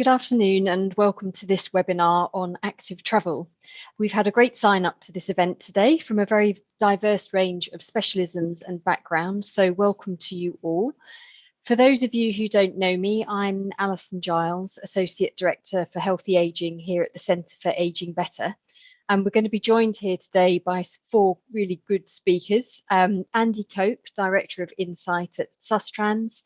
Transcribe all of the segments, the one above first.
Good afternoon and welcome to this webinar on active travel. We've had a great sign up to this event today from a very diverse range of specialisms and backgrounds, so welcome to you all. For those of you who don't know me, I'm Alison Giles, Associate Director for Healthy Ageing here at the Centre for Ageing Better. And we're going to be joined here today by four really good speakers. Andy Cope, Director of Insight at Sustrans,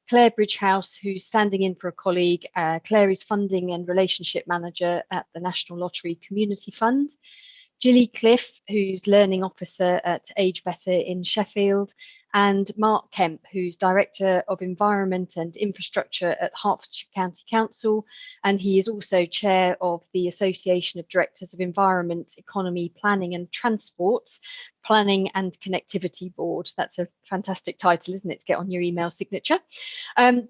Claire Bridgehouse, who's standing in for a colleague. Claire is Funding and Relationship Manager at the National Lottery Community Fund. Gilly Cliff, who's Learning Officer at Age Better in Sheffield, and Mark Kemp, who's Director of Environment and Infrastructure at Hertfordshire County Council, and he is also Chair of the Association of Directors of Environment, Economy, Planning and Transport, Planning and Connectivity Board. That's a fantastic title, isn't it, to get on your email signature?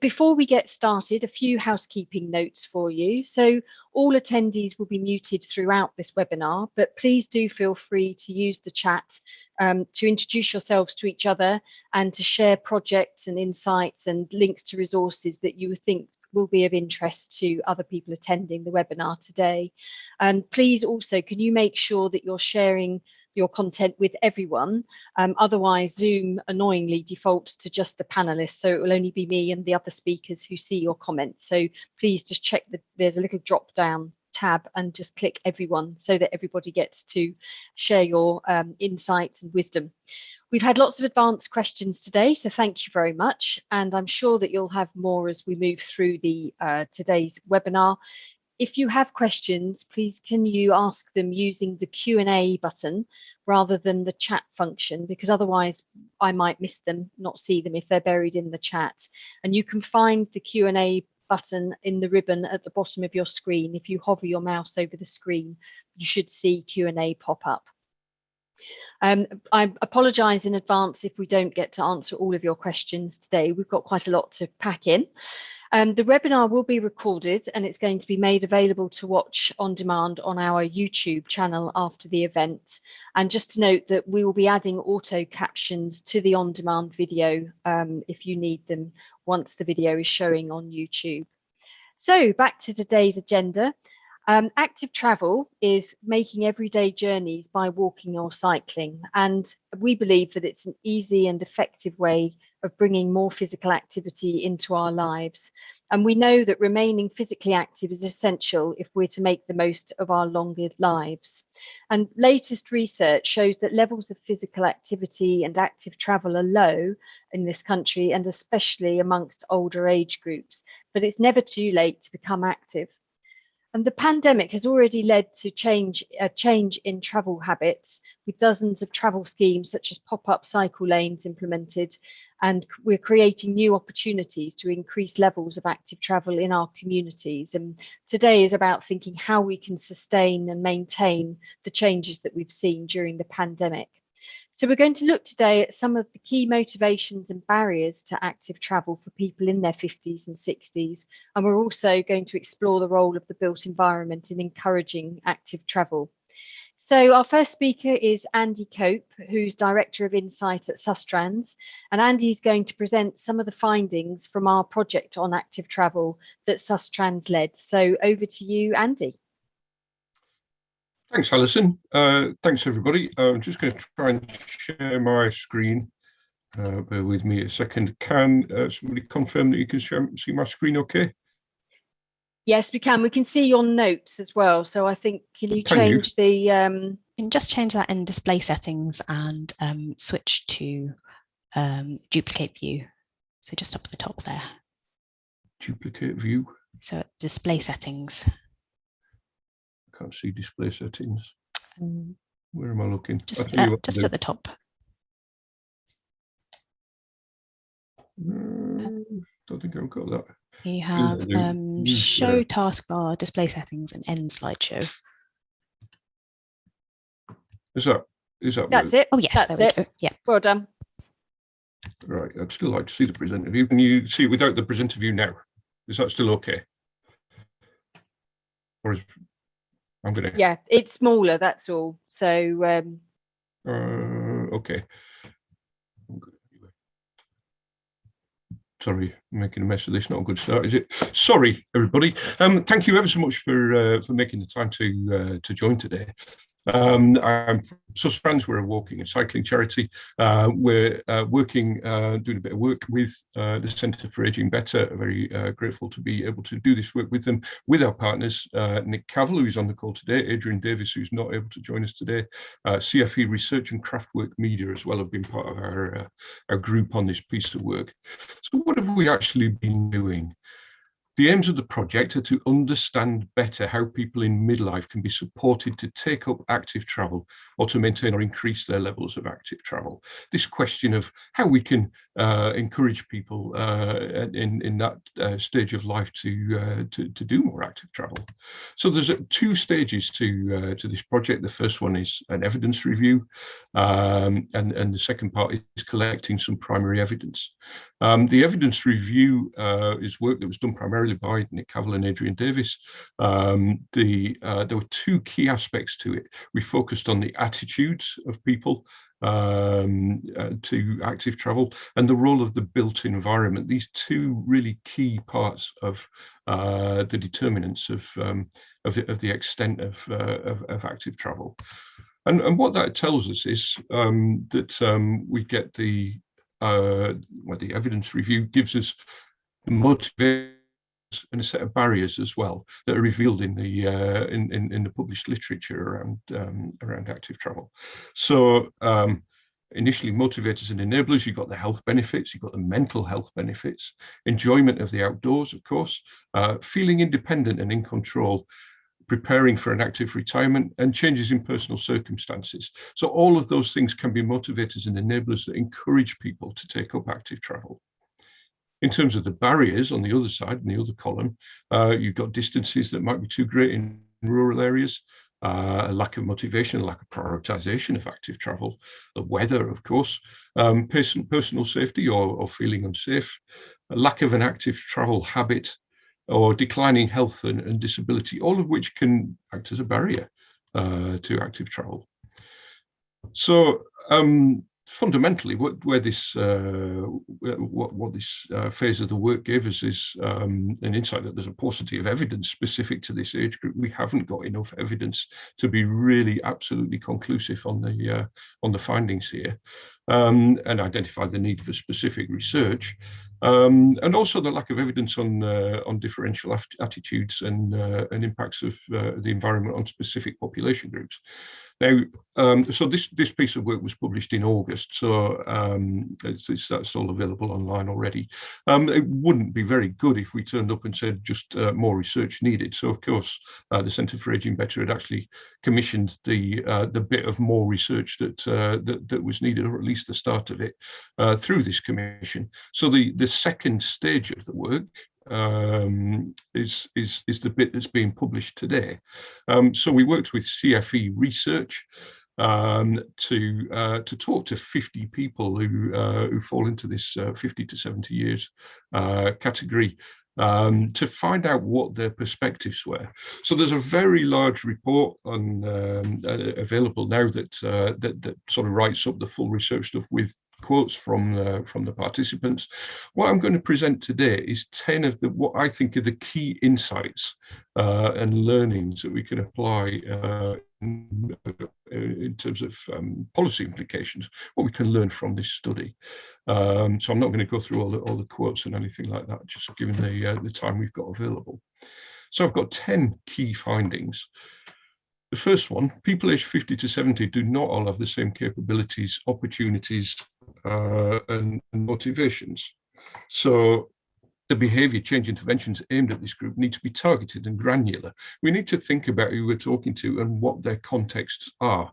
Before we get started, a few housekeeping notes for you. So all attendees will be muted throughout this webinar, but please do feel free to use the chat to introduce yourselves to each other and to share projects and insights and links to resources that you think will be of interest to other people attending the webinar today. And please also, can you make sure that you're sharing your content with everyone? Otherwise, Zoom annoyingly defaults to just the panelists, so it will only be me and the other speakers who see your comments. So please just check that there's a little drop down tab and just click everyone so that everybody gets to share your insights and wisdom. We've had lots of advanced questions today, so thank you very much. And I'm sure that you'll have more as we move through the today's webinar. If you have questions, please can you ask them using the Q&A button rather than the chat function, because otherwise I might miss them, not see them if they're buried in the chat. And you can find the Q&A button in the ribbon at the bottom of your screen. If you hover your mouse over the screen, you should see Q&A pop up. I apologise in advance if we don't get to answer all of your questions today. We've got quite a lot to pack in. The webinar will be recorded and it's going to be made available to watch on demand on our YouTube channel after the event. And just to note that we will be adding auto captions to the on-demand video if you need them once the video is showing on YouTube. So back to today's agenda. Active travel is making everyday journeys by walking or cycling, and we believe that it's an easy and effective way of bringing more physical activity into our lives. And we know that remaining physically active is essential if we're to make the most of our longer lives. And latest research shows that levels of physical activity and active travel are low in this country, and especially amongst older age groups, but it's never too late to become active. And the pandemic has already led to a change in travel habits, with dozens of travel schemes such as pop-up cycle lanes implemented, and we're creating new opportunities to increase levels of active travel in our communities. And today is about thinking how we can sustain and maintain the changes that we've seen during the pandemic. So we're going to look today at some of the key motivations and barriers to active travel for people in their 50s and 60s. And we're also going to explore the role of the built environment in encouraging active travel. So our first speaker is Andy Cope, who's Director of Insight at Sustrans. And Andy's going to present some of the findings from our project on active travel that Sustrans led. So over to you, Andy. Thanks, Alison. Thanks, everybody. I'm just going to try and share my screen. Bear with me a second. Can somebody confirm that you can see my screen okay? Yes, we can. We can see your notes as well. So I think, can you change the... You can just change that in display settings and switch to duplicate view. So just up at the top there. Duplicate view. So display settings. Can't see display settings. Where am I looking? Just at the top. Don't think I've got that. You have show taskbar, display settings, and end slideshow. Is that That's it. Oh yes, that's there it. we go. Yeah. Well done. Right. I'd still like to see the presenter view. Can you see it without the presenter view now? Is that still okay? Or is I'm gonna... Yeah, it's smaller, that's all. So okay. Sorry, I'm making a mess of this. Not a good start, is it? Sorry, everybody. Thank you ever so much for making the time to join today. I'm from Sustrans. We're a walking and cycling charity. We're working, doing a bit of work with the Centre for Ageing Better. Very grateful to be able to do this work with them, with our partners, Nick Cavell, who's on the call today, Adrian Davis, who's not able to join us today, CFE Research and Craftwork Media as well have been part of our group on this piece of work. So what have we actually been doing? The aims of the project are to understand better how people in midlife can be supported to take up active travel or to maintain or increase their levels of active travel. This question of how we can encourage people in that stage of life to do more active travel. So there's two stages to this project. The first one is an evidence review, and the second part is collecting some primary evidence. The evidence review is work that was done primarily by Nick Cavell and Adrian Davis. There were two key aspects to it. We focused on the attitudes of people to active travel and the role of the built environment. These two really key parts of the determinants of the extent of active travel. And what that tells us is that we get the evidence review gives us the motivators and a set of barriers as well that are revealed in the published literature around active travel. So initially, motivators and enablers, you've got the health benefits, you've got the mental health benefits, enjoyment of the outdoors, of course, feeling independent and in control, preparing for an active retirement, and changes in personal circumstances. So all of those things can be motivators and enablers that encourage people to take up active travel. In terms of the barriers on the other side, in the other column, you've got distances that might be too great in rural areas, a lack of motivation, a lack of prioritization of active travel, the weather, of course, personal safety or feeling unsafe, a lack of an active travel habit, or declining health and disability, all of which can act as a barrier to active travel. So fundamentally, what this phase of the work gave us is an insight that there's a paucity of evidence specific to this age group. We haven't got enough evidence to be really absolutely conclusive on the findings here, and identify the need for specific research. And also the lack of evidence on differential attitudes and impacts of the environment on specific population groups. Now, so this piece of work was published in August, so that's all available online already. It wouldn't be very good if we turned up and said just more research needed. So of course, the Centre for Ageing Better had actually commissioned the bit of more research that was needed, or at least the start of it, through this commission. So the second stage of the work is the bit that's being published today. So we worked with CFE Research to talk to 50 people who fall into this 50 to 70 years category, to find out what their perspectives were. So there's a very large report available now that sort of writes up the full research stuff with quotes from the participants. What I'm going to present today is 10 of what I think are the key insights and learnings that we can apply in terms of policy implications, what we can learn from this study. So I'm not going to go through all the quotes and anything like that, just given the time we've got available. So I've got 10 key findings. The first one, people aged 50 to 70 do not all have the same capabilities, opportunities, and motivations. So the behaviour change interventions aimed at this group need to be targeted and granular. We need to think about who we're talking to and what their contexts are.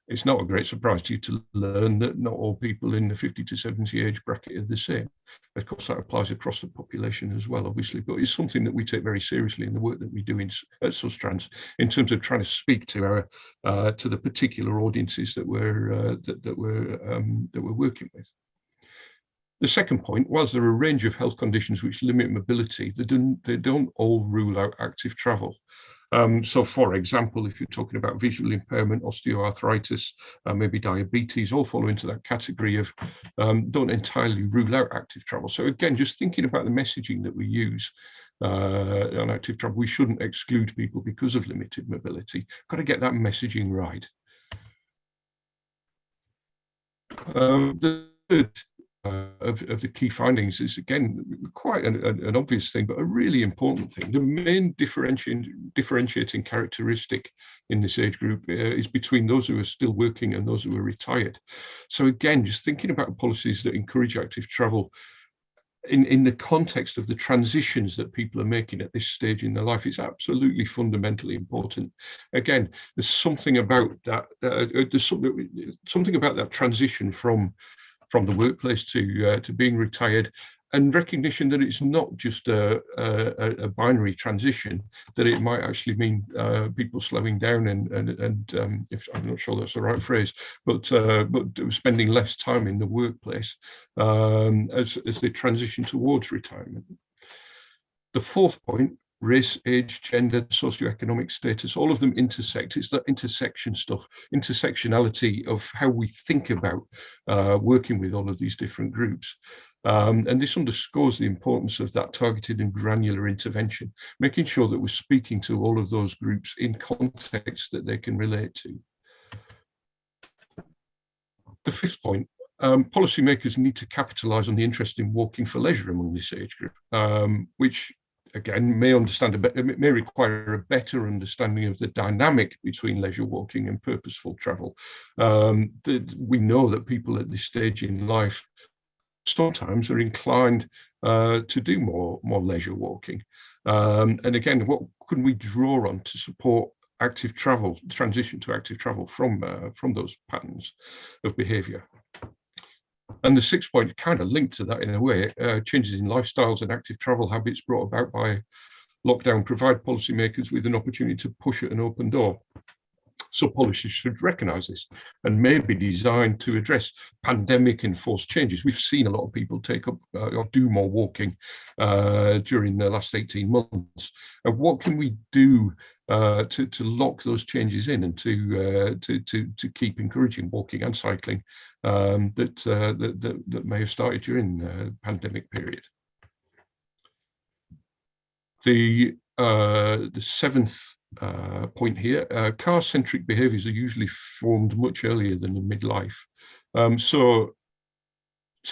It's not a great surprise to you to learn that not all people in the 50 to 70 age bracket are the same. Of course, that applies across the population as well, obviously, but it's something that we take very seriously in the work that we do at Sustrans in terms of trying to speak to the particular audiences that we're working with. The second point, whilst there are a range of health conditions which limit mobility, they don't all rule out active travel. So, for example, if you're talking about visual impairment, osteoarthritis, maybe diabetes, all fall into that category of don't entirely rule out active travel. So again, just thinking about the messaging that we use on active travel, we shouldn't exclude people because of limited mobility. Got to get that messaging right. The third of the key findings is, again, quite an obvious thing, but a really important thing. The main differentiating characteristic in this age group is between those who are still working and those who are retired. So again, just thinking about policies that encourage active travel in the context of the transitions that people are making at this stage in their life, is absolutely fundamentally important. Again, there's something about that. There's something about that transition from the workplace to being retired, and recognition that it's not just a binary transition, that it might actually mean people slowing down and if I'm not sure that's the right phrase, but spending less time in the workplace as they transition towards retirement. The fourth point, race, age, gender, socioeconomic status, all of them intersect. It's that intersection stuff, intersectionality of how we think about working with all of these different groups. And this underscores the importance of that targeted and granular intervention, making sure that we're speaking to all of those groups in context that they can relate to. The fifth point, policymakers need to capitalise on the interest in walking for leisure among this age group, which again may require a better understanding of the dynamic between leisure walking and purposeful travel. We know that people at this stage in life sometimes are inclined to do more leisure walking. And again, what can we draw on to support active travel, transition to active travel from those patterns of behaviour? And the sixth point, kind of linked to that in a way, changes in lifestyles and active travel habits brought about by lockdown provide policymakers with an opportunity to push at an open door. So policies should recognise this and may be designed to address pandemic-enforced changes. We've seen a lot of people take up or do more walking during the last 18 months. And what can we do to lock those changes in and to keep encouraging walking and cycling that may have started during the pandemic period? The seventh point here, car-centric behaviours are usually formed much earlier than in midlife. So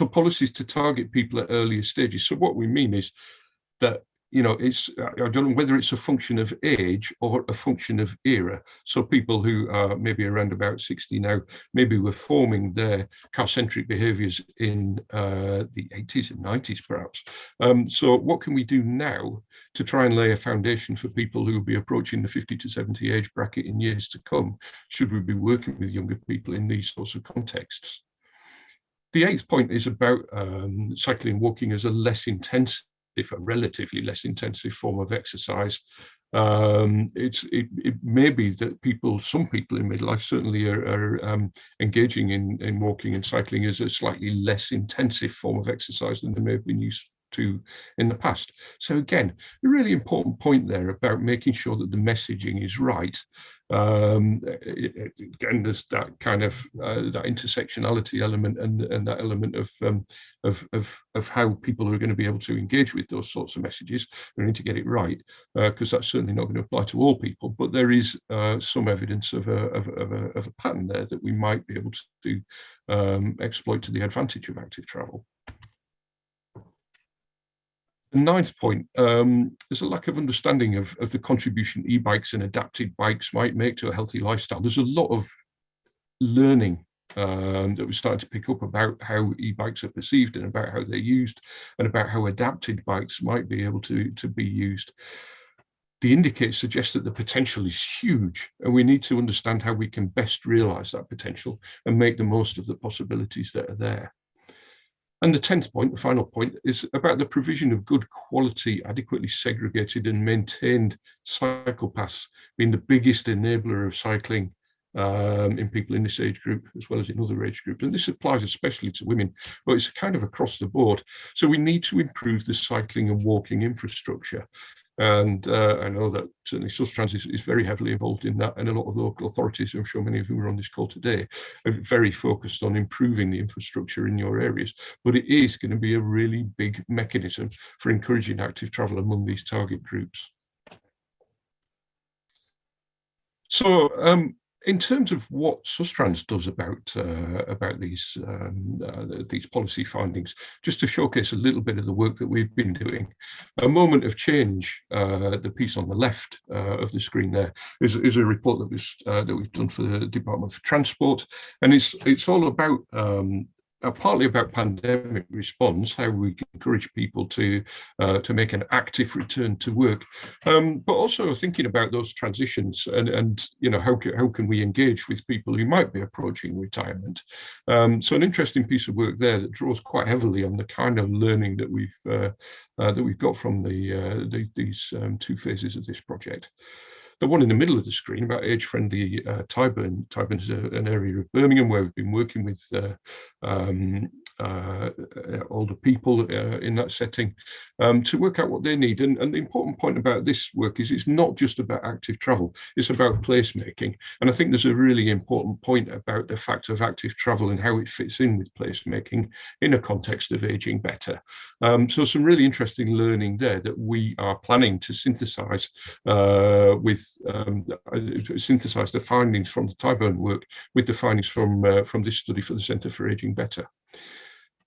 policies to target people at earlier stages. So what we mean is that, you know, it's, I don't know whether it's a function of age or a function of era. So people who are maybe around about 60 now, maybe were forming their car-centric behaviours in the 80s and 90s perhaps. So what can we do now to try and lay a foundation for people who will be approaching the 50 to 70 age bracket in years to come, should we be working with younger people in these sorts of contexts? The eighth point is about cycling and walking as a a relatively less intensive form of exercise. It may be that some people in midlife certainly are engaging in walking and cycling as a slightly less intensive form of exercise than they may have been used to in the past. So again, a really important point there about making sure that the messaging is right. Again, there's that kind of that intersectionality element and that element of how people are going to be able to engage with those sorts of messages. We need to get it right, because that's certainly not going to apply to all people. But there is some evidence of a pattern there that we might be able to exploit to the advantage of active travel. The ninth point, there's a lack of understanding of the contribution e-bikes and adapted bikes might make to a healthy lifestyle. There's a lot of learning that we're starting to pick up about how e-bikes are perceived and about how they're used and about how adapted bikes might be able to be used. The indicators suggest that the potential is huge, and we need to understand how we can best realise that potential and make the most of the possibilities that are there. And the 10th point, the final point, is about the provision of good quality, adequately segregated and maintained cycle paths being the biggest enabler of cycling in people in this age group, as well as in other age groups. And this applies especially to women, but it's kind of across the board. So we need to improve the cycling and walking infrastructure. And I know that certainly Sustrans is very heavily involved in that, and a lot of local authorities, I'm sure many of whom are on this call today, are very focused on improving the infrastructure in your areas. But it is going to be a really big mechanism for encouraging active travel among these target groups. So in terms of what Sustrans does about these policy findings, just to showcase a little bit of the work that we've been doing, A Moment of Change, the piece on the left of the screen there, is a report that we've done for the Department for Transport, and it's all about partly about pandemic response, how we can encourage people to make an active return to work, but also thinking about those transitions and you know, how can we engage with people who might be approaching retirement. So an interesting piece of work there that draws quite heavily on the kind of learning that we've got from these two phases of this project. The one in the middle of the screen about age-friendly Tyburn. Tyburn's an area of Birmingham where we've been working with older people in that setting to work out what they need. And the important point about this work is it's not just about active travel, it's about placemaking. And I think there's a really important point about the fact of active travel and how it fits in with placemaking in a context of aging better. So some really interesting learning there that we are planning to synthesize synthesize the findings from the Tyburn work with the findings from this study for the Centre for Aging Better.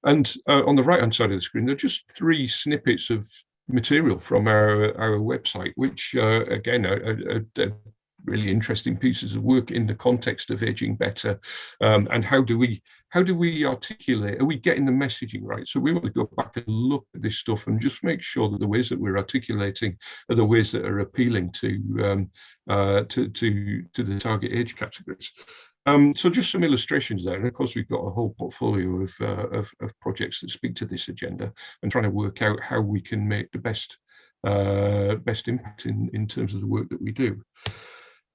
And on the right-hand side of the screen, there are just 3 snippets of material from our website, which again are really interesting pieces of work in the context of aging better, and how do we articulate, are we getting the messaging right? So we want to go back and look at this stuff and just make sure that the ways that we're articulating are the ways that are appealing to the target age categories. So just some illustrations there, and of course we've got a whole portfolio of projects that speak to this agenda, and trying to work out how we can make the best impact in terms of the work that we do.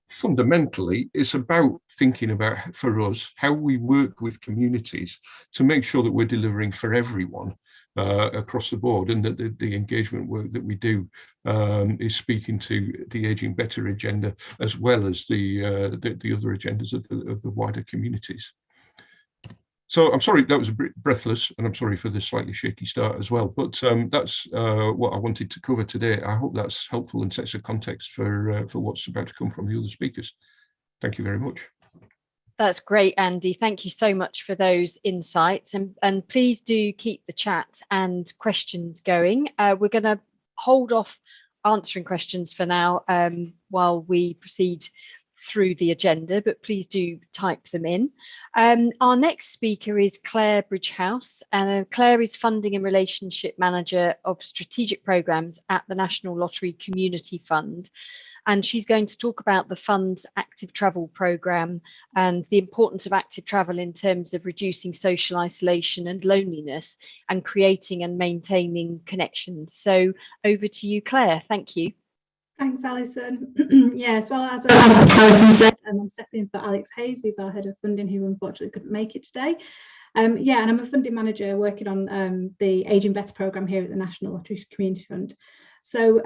Fundamentally, it's about thinking about, for us, how we work with communities to make sure that we're delivering for everyone across the board, and that the engagement work that we do is speaking to the Aging Better agenda as well as the other agendas of the wider communities. So I'm sorry that was a bit breathless, and I'm sorry for the slightly shaky start as well, but that's what I wanted to cover today. I hope that's helpful and sets a context for what's about to come from the other speakers. Thank you very much. That's great, Andy. Thank you so much for those insights, and please do keep the chat and questions going. We're going to hold off answering questions for now while we proceed through the agenda, but please do type them in. Our next speaker is Claire Bridgehouse, and Claire is Funding and Relationship Manager of Strategic Programmes at the National Lottery Community Fund. And she's going to talk about the fund's active travel programme and the importance of active travel in terms of reducing social isolation and loneliness and creating and maintaining connections. So over to you, Claire. Thank you. Thanks, Alison. Yes, well, as Alison said, I'm stepping in for Alex Hayes, who's our head of funding, who unfortunately couldn't make it today. Yeah, and I'm a funding manager working on the Aging Better programme here at the National Lottery Community Fund. So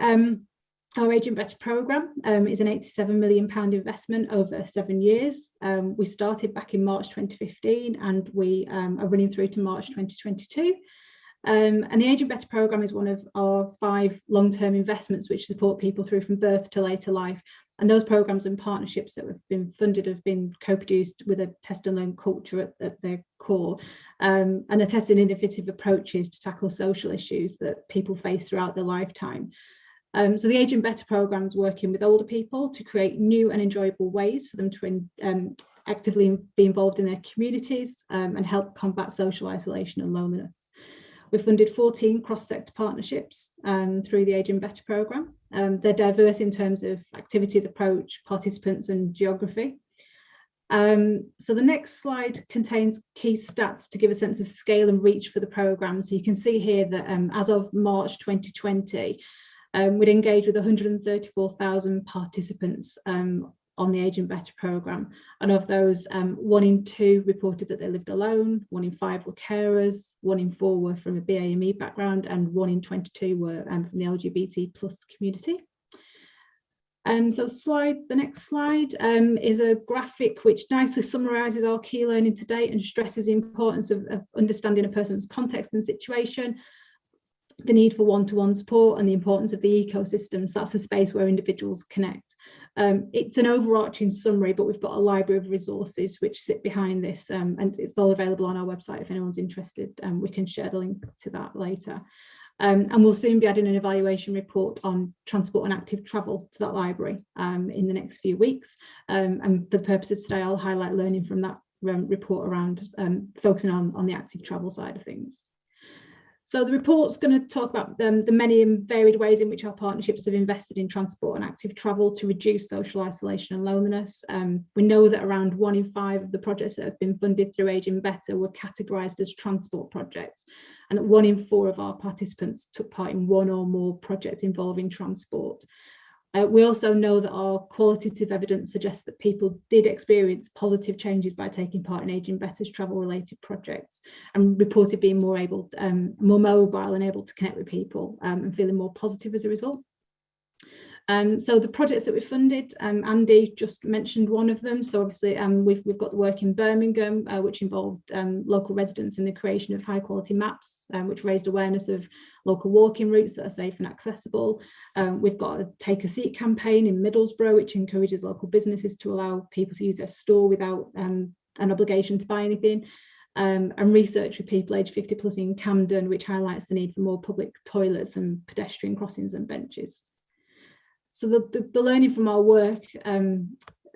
our Aging Better programme is an £87 million investment over 7 years. We started back in March 2015, and we are running through to March 2022. And the Aging Better programme is one of our 5 long-term investments which support people through from birth to later life. And those programmes and partnerships that have been funded have been co-produced with a test and learn culture at their core, and they're testing innovative approaches to tackle social issues that people face throughout their lifetime. So the Aging Better programme is working with older people to create new and enjoyable ways for them to actively be involved in their communities and help combat social isolation and loneliness. We've funded 14 cross-sector partnerships through the Aging Better programme. They're diverse in terms of activities, approach, participants and geography. So the next slide contains key stats to give a sense of scale and reach for the programme. So you can see here that as of March 2020, we'd engaged with 134,000 participants on on the Aging Better programme. And of those, 1 in 2 reported that they lived alone, 1 in 5 were carers, 1 in 4 were from a BAME background, and 1 in 22 were from the LGBT plus community. So the next slide is a graphic which nicely summarises our key learning to date and stresses the importance of understanding a person's context and situation, the need for one-to-one support, and the importance of the ecosystem. So that's a space where individuals connect. It's an overarching summary, but we've got a library of resources which sit behind this, and it's all available on our website if anyone's interested. We can share the link to that later. And we'll soon be adding an evaluation report on transport and active travel to that library in the next few weeks. And for the purposes today, I'll highlight learning from that report around focusing on the active travel side of things. So the report's going to talk about the many and varied ways in which our partnerships have invested in transport and active travel to reduce social isolation and loneliness. We know that around 1 in 5 of the projects that have been funded through Aging Better were categorised as transport projects, and that 1 in 4 of our participants took part in 1 or more projects involving transport. We also know that our qualitative evidence suggests that people did experience positive changes by taking part in Aging Better's travel-related projects, and reported being more mobile and able to connect with people, and feeling more positive as a result. So the projects that we funded, Andy just mentioned one of them. So obviously we've got the work in Birmingham, which involved local residents in the creation of high quality maps, which raised awareness of local walking routes that are safe and accessible. We've got a Take a Seat campaign in Middlesbrough, which encourages local businesses to allow people to use their store without an obligation to buy anything. And research with people aged 50 plus in Camden, which highlights the need for more public toilets and pedestrian crossings and benches. So the learning from our work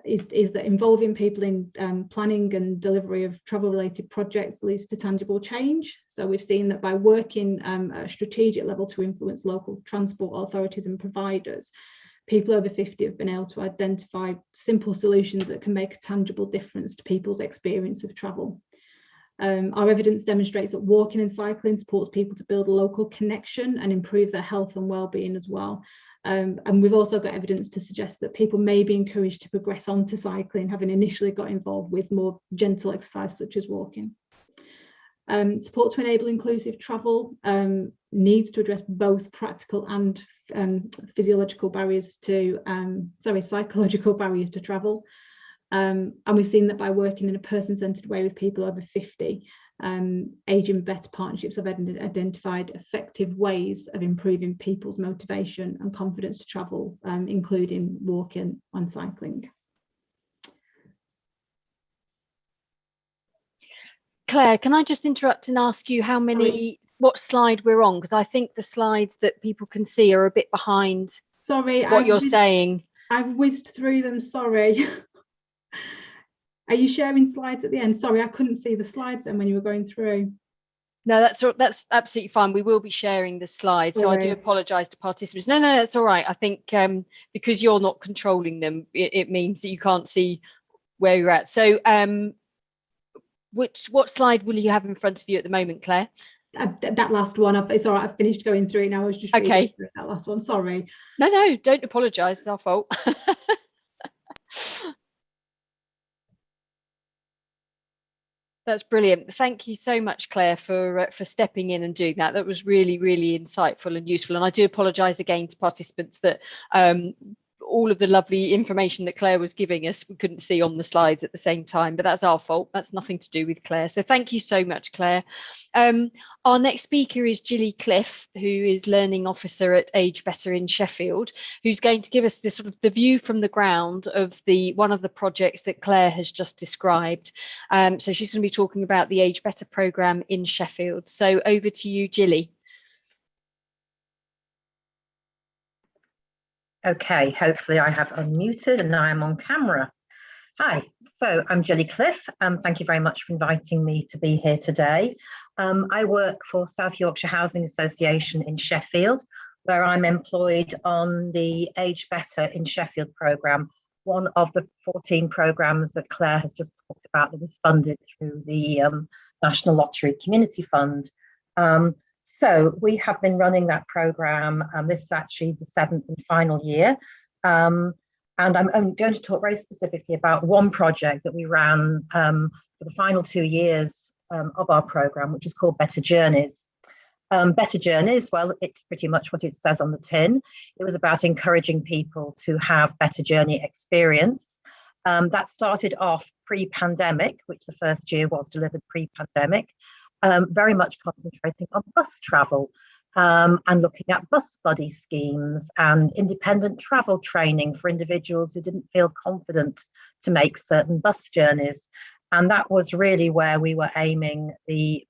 is that involving people in planning and delivery of travel-related projects leads to tangible change. So we've seen that by working at a strategic level to influence local transport authorities and providers, people over 50 have been able to identify simple solutions that can make a tangible difference to people's experience of travel. Our evidence demonstrates that walking and cycling supports people to build a local connection and improve their health and well-being as well. And we've also got evidence to suggest that people may be encouraged to progress onto cycling, having initially got involved with more gentle exercise such as walking. Support to enable inclusive travel needs to address both practical and psychological barriers to travel. And we've seen that by working in a person-centred way with people over 50, Aging Better partnerships have identified effective ways of improving people's motivation and confidence to travel, including walking and cycling. Claire, can I just interrupt and ask you what slide we're on? Because I think the slides that people can see are a bit behind. Sorry, what you're saying. I've whizzed through them, sorry. Are you sharing slides at the end? Sorry, I couldn't see the slides then when you were going through. No, that's absolutely fine. We will be sharing the slides. So I do apologise to participants. No, that's all right. I think because you're not controlling them, it means that you can't see where you're at. So what slide will you have in front of you at the moment, Claire? That last one. It's all right. I've finished going through it now. I was just reading through that last one. Sorry. No, don't apologise. It's our fault. That's brilliant. Thank you so much, Claire, for stepping in and doing that. That was really, really insightful and useful. And I do apologise again to participants that all of the lovely information that Claire was giving us, we couldn't see on the slides at the same time, but that's our fault. That's nothing to do with Claire. So thank you so much, Claire. Our next speaker is Gilly Cliff, who is Learning Officer at Age Better in Sheffield, who's going to give us this sort of the view from the ground of one of the projects that Claire has just described. So she's going to be talking about the Age Better programme in Sheffield. So over to you, Gilly. Okay, hopefully I have unmuted and I am on camera. Hi, so I'm Gilly Cliff. Thank you very much for inviting me to be here today. I work for South Yorkshire Housing Association in Sheffield, where I'm employed on the Age Better in Sheffield programme, one of the 14 programmes that Claire has just talked about that was funded through the National Lottery Community Fund. So we have been running that programme, this is actually the 7th and final year. And I'm going to talk very specifically about one project that we ran for the final 2 years of our programme, which is called Better Journeys. Better Journeys, well, it's pretty much what it says on the tin. It was about encouraging people to have better journey experience. That started off pre-pandemic, which the first year was delivered pre-pandemic, very much concentrating on bus travel. And looking at bus buddy schemes and independent travel training for individuals who didn't feel confident to make certain bus journeys. And that was really where we were aiming the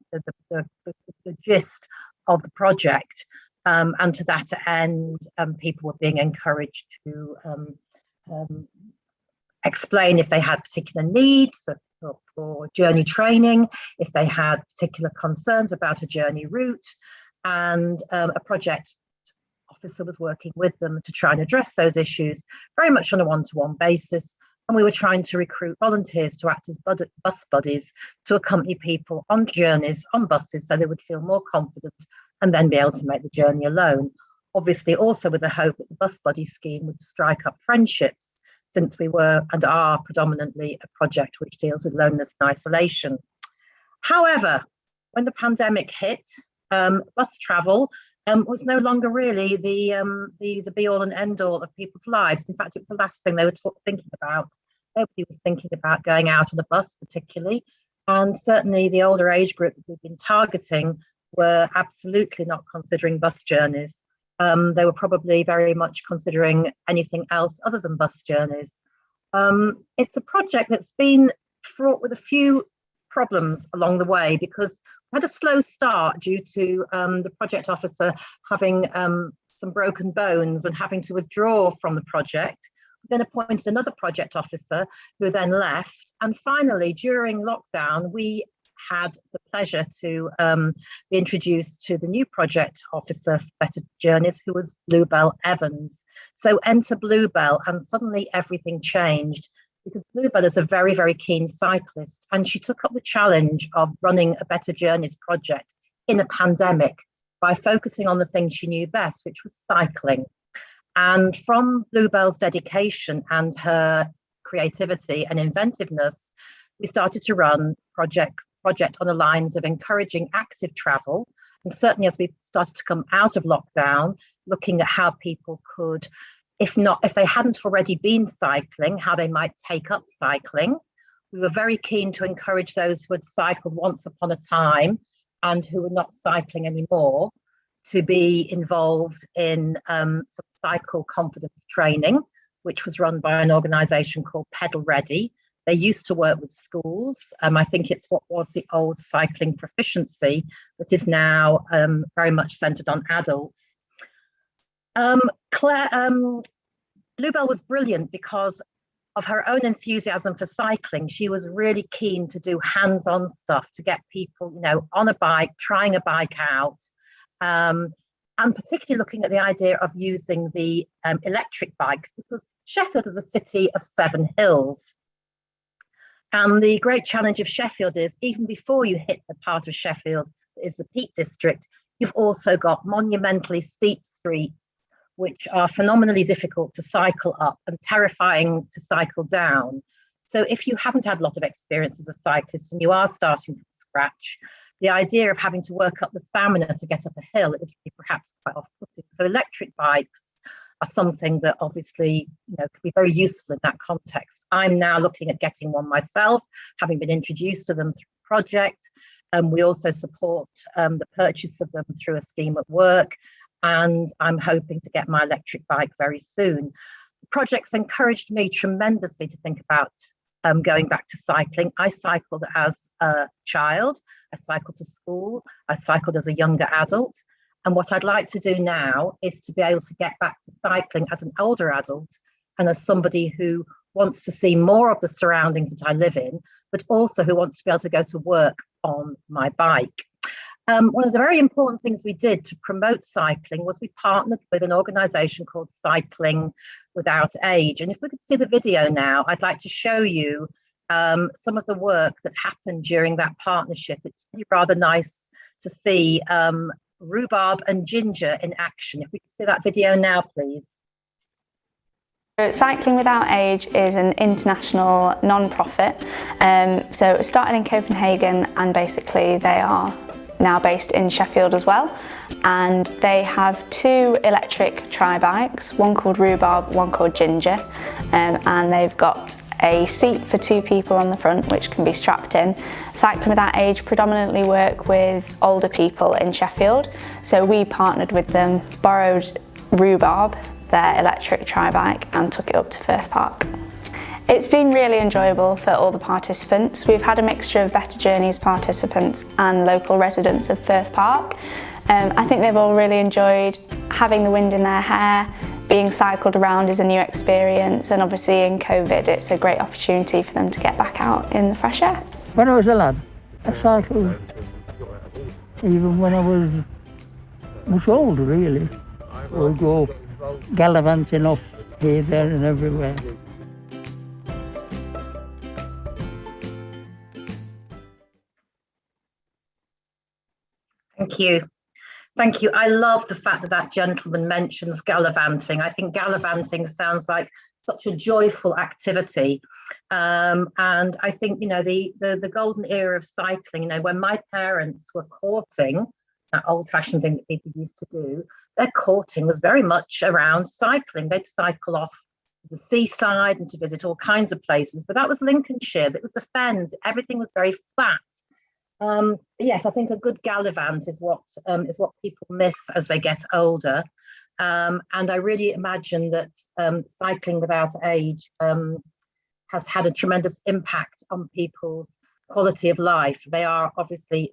gist of the project. And to that end, people were being encouraged to explain if they had particular needs for journey training, if they had particular concerns about a journey route. And a project officer was working with them to try and address those issues very much on a one-to-one basis. And we were trying to recruit volunteers to act as bus buddies to accompany people on journeys on buses so they would feel more confident and then be able to make the journey alone. Obviously, also with the hope that the bus buddy scheme would strike up friendships, since we were and are predominantly a project which deals with loneliness and isolation. However, when the pandemic hit, bus travel was no longer really the be all and end all of people's lives. In fact, it was the last thing they were thinking about. Nobody was thinking about going out on a bus particularly. And certainly the older age group that we've been targeting were absolutely not considering bus journeys. They were probably very much considering anything else other than bus journeys. It's a project that's been fraught with a few problems along the way, because we had a slow start due to the project officer having some broken bones and having to withdraw from the project. We then appointed another project officer who then left. And finally, during lockdown, we had the pleasure to be introduced to the new project officer for Better Journeys, who was Bluebell Evans. So enter Bluebell, and suddenly everything changed, because Bluebell is a very, very keen cyclist, and she took up the challenge of running a Better Journeys project in a pandemic by focusing on the thing she knew best, which was cycling. And from Bluebell's dedication and her creativity and inventiveness, we started to run project on the lines of encouraging active travel. And certainly as we started to come out of lockdown, looking at how people could, if they hadn't already been cycling, how they might take up cycling. We were very keen to encourage those who had cycled once upon a time and who were not cycling anymore to be involved in some cycle confidence training, which was run by an organisation called Pedal Ready. They used to work with schools. I think it's what was the old cycling proficiency that is now very much centred on adults. Bluebell was brilliant because of her own enthusiasm for cycling. She was really keen to do hands-on stuff to get people, on a bike, trying a bike out, and particularly looking at the idea of using the electric bikes, because Sheffield is a city of 7 hills. And the great challenge of Sheffield is, even before you hit the part of Sheffield that is the Peak District, you've also got monumentally steep streets, which are phenomenally difficult to cycle up and terrifying to cycle down. So if you haven't had a lot of experience as a cyclist and you are starting from scratch, the idea of having to work up the stamina to get up a hill is perhaps quite off-putting. So electric bikes are something that obviously could be very useful in that context. I'm now looking at getting one myself, having been introduced to them through the project. We also support the purchase of them through a scheme at work, and I'm hoping to get my electric bike very soon. The project's encouraged me tremendously to think about going back to cycling. I cycled as a child, I cycled to school, I cycled as a younger adult. And what I'd like to do now is to be able to get back to cycling as an older adult and as somebody who wants to see more of the surroundings that I live in, but also who wants to be able to go to work on my bike. One of the very important things we did to promote cycling was we partnered with an organisation called Cycling Without Age. And if we could see the video now, I'd like to show you some of the work that happened during that partnership. It's really rather nice to see Rhubarb and Ginger in action. If we could see that video now, please. Cycling Without Age is an international non-profit. So it started in Copenhagen, and basically they are now based in Sheffield as well. And they have 2 electric tri-bikes, one called Rhubarb, one called Ginger. And they've got a seat for 2 people on the front, which can be strapped in. Cycling Without Age predominantly work with older people in Sheffield. So we partnered with them, borrowed Rhubarb, their electric tri-bike, and took it up to Firth Park. It's been really enjoyable for all the participants. We've had a mixture of Better Journeys participants and local residents of Firth Park. I think they've all really enjoyed having the wind in their hair. Being cycled around is a new experience, and obviously in COVID it's a great opportunity for them to get back out in the fresh air. When I was a lad, I cycled even when I was much older really. We'd go gallivanting off here, there and everywhere. Thank you. Thank you. I love the fact that that gentleman mentions gallivanting. I think gallivanting sounds like such a joyful activity. And I think, you know, the golden era of cycling, you know, when my parents were courting, that old-fashioned thing that people used to do, their courting was very much around cycling. They'd cycle off to the seaside and to visit all kinds of places, but that was Lincolnshire, it was the fens, everything was very flat. Yes, I think a good gallivant is what people miss as they get older. And I really imagine that Cycling Without Age has had a tremendous impact on people's quality of life. They are obviously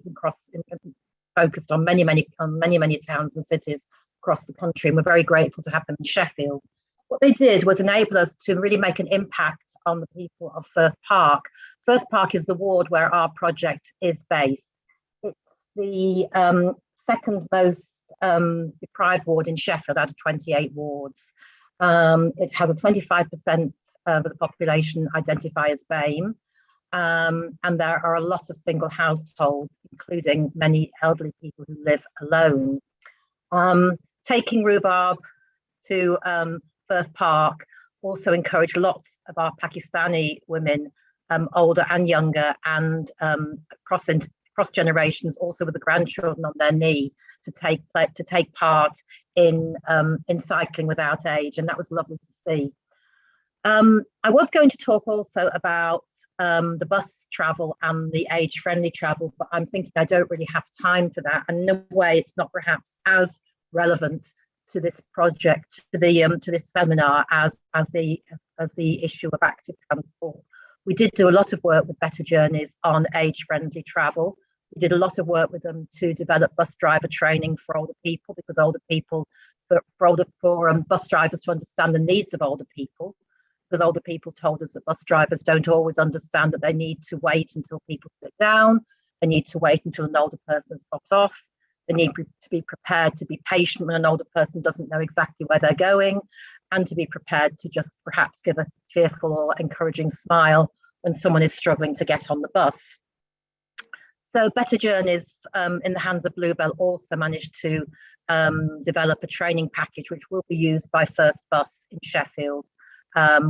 focused on many towns and cities across the country, and we're very grateful to have them in Sheffield. What they did was enable us to really make an impact on the people of Firth Park. Firth Park is the ward where our project is based. It's the second most deprived ward in Sheffield out of 28 wards. It has a 25% of the population identify as BAME, and there are a lot of single households, including many elderly people who live alone. Taking Rhubarb to Firth Park also encouraged lots of our Pakistani women, older and younger, and cross generations, also with the grandchildren on their knee, to take part in Cycling Without Age, and that was lovely to see. I was going to talk also about the bus travel and the age-friendly travel, but I'm thinking I don't really have time for that, and in a way it's not perhaps as relevant to this project, to this seminar, as the issue of active transport. We did do a lot of work with Better Journeys on age-friendly travel. We did a lot of work with them to develop bus driver training for older people, because for bus drivers to understand the needs of older people, because older people told us that bus drivers don't always understand that they need to wait until people sit down, they need to wait until an older person has got off, they need to be prepared to be patient when an older person doesn't know exactly where they're going, and to be prepared to just perhaps give a cheerful or encouraging smile when someone is struggling to get on the bus. So Better Journeys, in the hands of Bluebell, also managed to develop a training package which will be used by First Bus in Sheffield,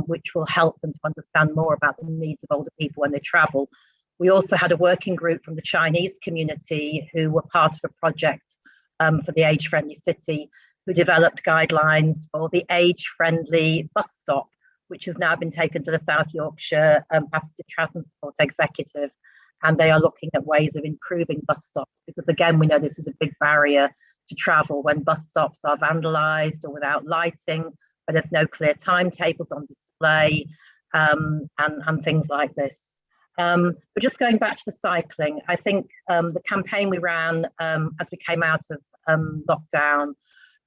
which will help them to understand more about the needs of older people when they travel. We also had a working group from the Chinese community who were part of a project for the age-friendly city, who developed guidelines for the age-friendly bus stop, which has now been taken to the South Yorkshire Passenger Transport Executive, and they are looking at ways of improving bus stops, because again, we know this is a big barrier to travel when bus stops are vandalised or without lighting, where there's no clear timetables on display, and things like this. But just going back to the cycling, I think the campaign we ran as we came out of lockdown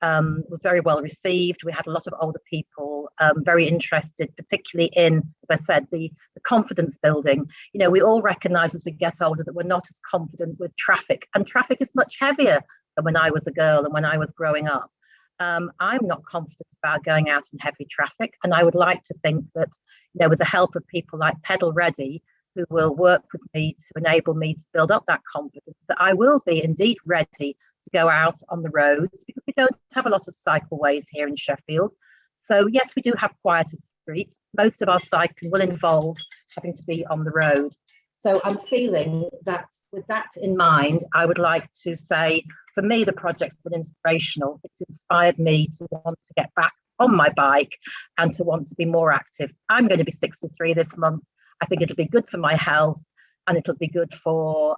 was very well received. We had a lot of older people very interested, particularly in, as I said, the confidence building. You know, we all recognise as we get older that we're not as confident with traffic, and traffic is much heavier than when I was a girl and when I was growing up. I'm not confident about going out in heavy traffic, and I would like to think that, you know, with the help of people like Pedal Ready, who will work with me to enable me to build up that confidence, that I will be indeed ready to go out on the roads, because we don't have a lot of cycleways here in Sheffield. So yes, we do have quieter streets. Most of our cycling will involve having to be on the road. So I'm feeling that with that in mind, I would like to say, for me, the project's been inspirational. It's inspired me to want to get back on my bike and to want to be more active. I'm going to be 63 this month. I think it'll be good for my health, and it'll be good for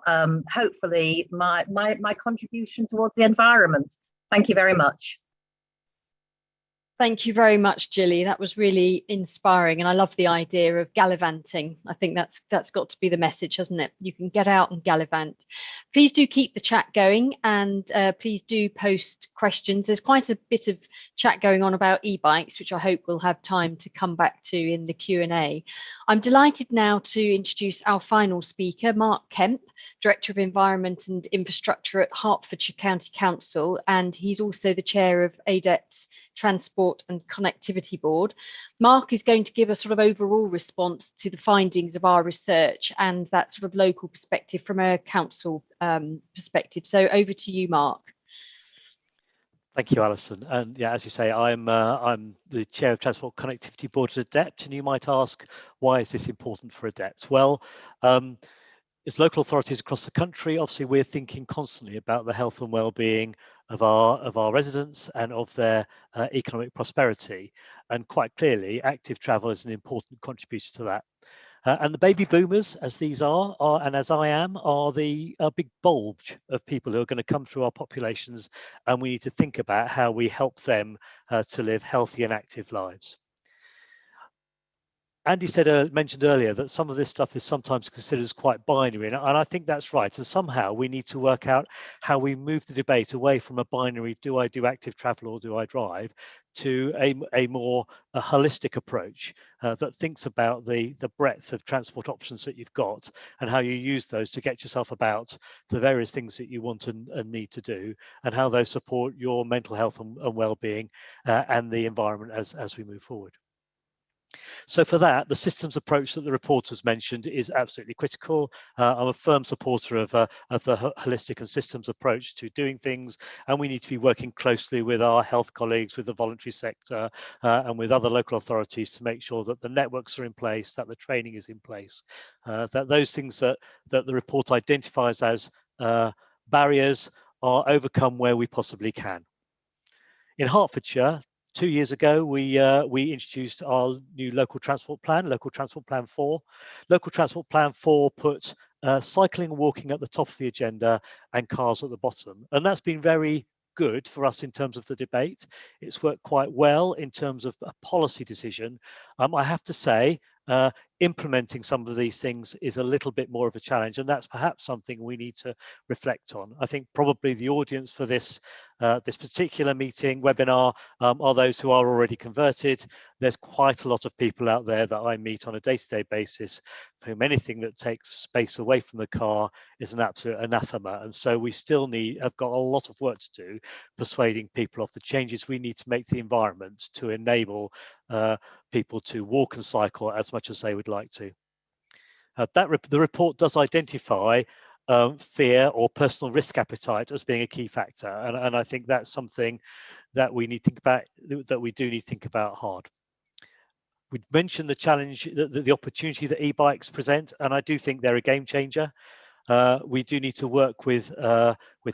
hopefully my contribution towards the environment. Thank you very much. Thank you very much, Gilly. That was really inspiring, and I love the idea of gallivanting. I think that's got to be the message, hasn't it? You can get out and gallivant. Please do keep the chat going, and please do post questions. There's quite a bit of chat going on about e-bikes, which I hope we'll have time to come back to in the Q&A. I'm delighted now to introduce our final speaker, Mark Kemp, Director of Environment and Infrastructure at Hertfordshire County Council, and he's also the chair of ADEP's Transport and Connectivity Board. Mark is going to give a sort of overall response to the findings of our research and that sort of local perspective from a council perspective. So over to you, Mark. Thank you, Alison. And yeah, as you say, I'm the chair of Transport Connectivity Board at ADEPT, and you might ask, why is this important for ADEPT? Well, as local authorities across the country, obviously we're thinking constantly about the health and well-being of our residents and of their economic prosperity, and quite clearly active travel is an important contributor to that. And the baby boomers, as these are and as I am, are the big bulge of people who are going to come through our populations, and we need to think about how we help them to live healthy and active lives. Andy mentioned earlier that some of this stuff is sometimes considered as quite binary, and I think that's right. And somehow we need to work out how we move the debate away from a binary, do I do active travel or do I drive, to a more holistic approach that thinks about the breadth of transport options that you've got and how you use those to get yourself about the various things that you want and need to do, and how those support your mental health and well-being and the environment as we move forward. So for that, the systems approach that the report has mentioned is absolutely critical. I'm a firm supporter of the holistic and systems approach to doing things, and we need to be working closely with our health colleagues, with the voluntary sector, and with other local authorities to make sure that the networks are in place, that the training is in place, that those things that the report identifies as barriers are overcome where we possibly can. In Hertfordshire, 2 years ago, we introduced our new local transport plan, Local Transport Plan 4. Local Transport Plan 4 put cycling and walking at the top of the agenda and cars at the bottom. And that's been very good for us in terms of the debate. It's worked quite well in terms of a policy decision. I have to say, implementing some of these things is a little bit more of a challenge, and that's perhaps something we need to reflect on. I think probably the audience for this particular webinar are those who are already converted. There's quite a lot of people out there that I meet on a day-to-day basis for whom anything that takes space away from the car is an absolute anathema, and so we still have got a lot of work to do persuading people of the changes we need to make to the environment to enable people to walk and cycle as much as they would like to. The report does identify fear or personal risk appetite as being a key factor, and I think that's something that we need to think about, that we do need to think about hard. We've mentioned the challenge, the opportunity that e-bikes present, and I do think they're a game changer. We do need to work with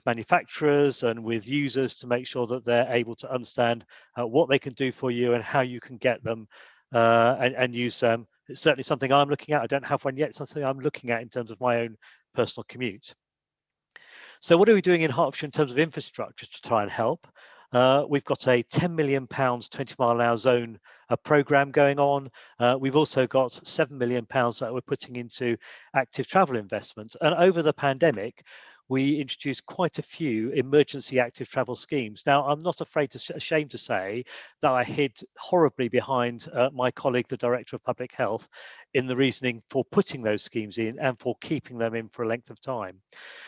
manufacturers and with users to make sure that they're able to understand what they can do for you and how you can get them and use them. It's certainly something I'm looking at. I don't have one yet. It's something I'm looking at in terms of my own personal commute. So what are we doing in Hertfordshire in terms of infrastructure to try and help? We've got a £10 million 20-mile-an-hour zone programme going on. We've also got £7 million that we're putting into active travel investments. And over the pandemic, we introduced quite a few emergency active travel schemes. Now, I'm not ashamed to say that I hid horribly behind my colleague, the Director of Public Health, in the reasoning for putting those schemes in and for keeping them in for a length of time.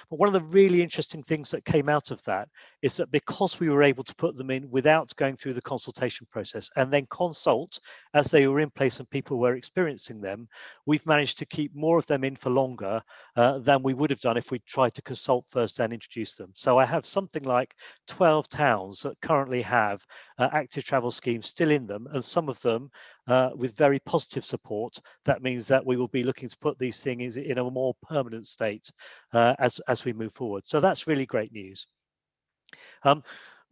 But one of the really interesting things that came out of that is that because we were able to put them in without going through the consultation process and then consult as they were in place and people were experiencing them, we've managed to keep more of them in for longer than we would have done if we tried to consult consult first and introduce them. So I have something like 12 towns that currently have active travel schemes still in them, and some of them with very positive support. That means that we will be looking to put these things in a more permanent state as we move forward. So that's really great news.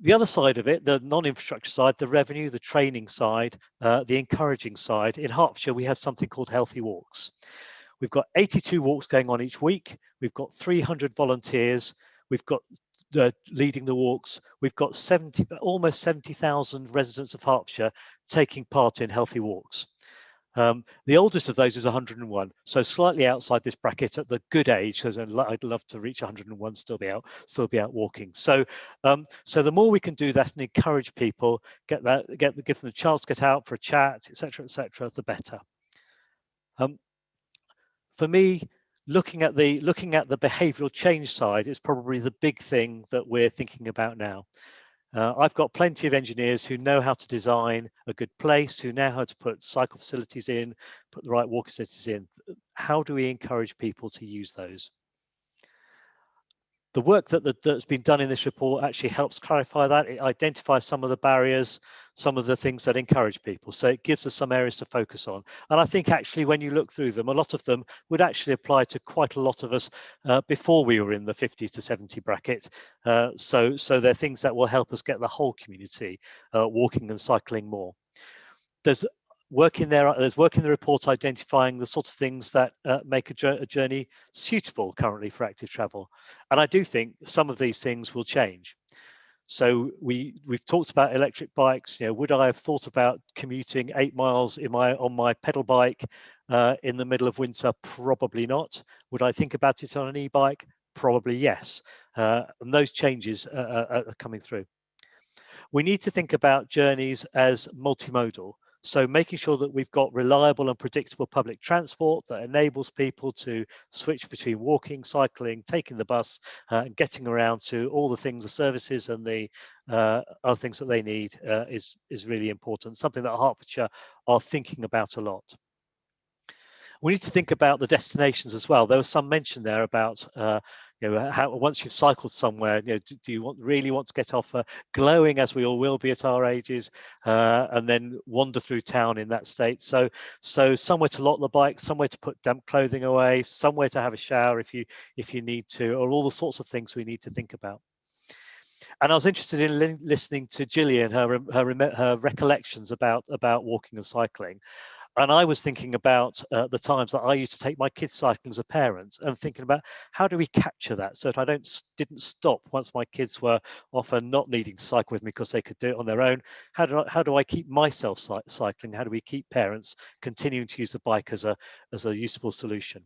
The other side of it, the non-infrastructure side, the revenue, the training side, the encouraging side, in Hertfordshire, we have something called Healthy Walks. We've got 82 walks going on each week. We've got 300 volunteers. We've got leading the walks. We've got almost 70,000 residents of Hertfordshire taking part in Healthy Walks. The oldest of those is 101, so slightly outside this bracket at the good age, because I'd love to reach 101, still be out walking. So the more we can do that and encourage people, give them the chance to get out for a chat, etc., the better. For me, looking at the behavioural change side is probably the big thing that we're thinking about now. I've got plenty of engineers who know how to design a good place, who know how to put cycle facilities in, put the right walking facilities in. How do we encourage people to use those? The work that's been done in this report actually helps clarify that. It identifies some of the barriers, some of the things that encourage people. So it gives us some areas to focus on. And I think actually when you look through them, a lot of them would actually apply to quite a lot of us before we were in the 50 to 70 bracket. So they're things that will help us get the whole community walking and cycling more. There's work in the report identifying the sort of things that make a journey suitable currently for active travel, and I do think some of these things will change. So we've talked about electric bikes. Would I have thought about commuting 8 miles on my pedal bike in the middle of winter? Probably not. Would I think about it on an e-bike? Probably yes. And those changes are coming through. We need to think about journeys as multimodal. So making sure that we've got reliable and predictable public transport that enables people to switch between walking, cycling, taking the bus, and getting around to all the things, the services and the other things that they need is really important. Something that Hertfordshire are thinking about a lot. We need to think about the destinations as well. There was some mention there about how once you've cycled somewhere, do you really want to get off glowing, as we all will be at our ages, and then wander through town in that state. So somewhere to lock the bike, somewhere to put damp clothing away, somewhere to have a shower if you need to, or all the sorts of things we need to think about. And I was interested in listening to Gillian, her recollections about walking and cycling. And I was thinking about the times that I used to take my kids cycling as a parent, and thinking about how do we capture that so that I didn't stop once my kids were often not needing to cycle with me because they could do it on their own. How do I keep myself cycling? How do we keep parents continuing to use the bike as a useful solution?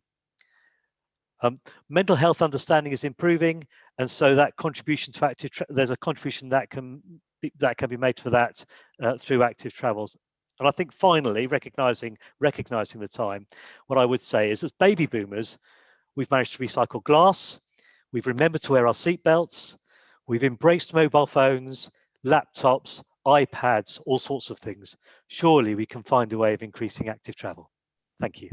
Mental health understanding is improving, and so that contribution to there's a contribution that can be made for that through active travels. And I think finally, recognizing the time, what I would say is, as baby boomers, we've managed to recycle glass, we've remembered to wear our seatbelts, we've embraced mobile phones, laptops, iPads, all sorts of things. Surely we can find a way of increasing active travel. Thank you.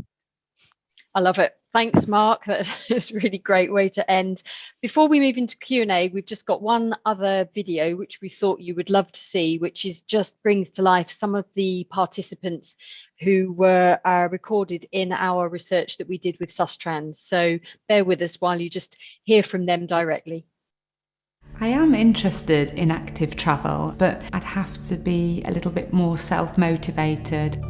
I love it. Thanks, Mark. That's a really great way to end. Before we move into Q&A, we've just got one other video which we thought you would love to see, which just brings to life some of the participants who were recorded in our research that we did with Sustrans. So bear with us while you just hear from them directly. I am interested in active travel, but I'd have to be a little bit more self-motivated.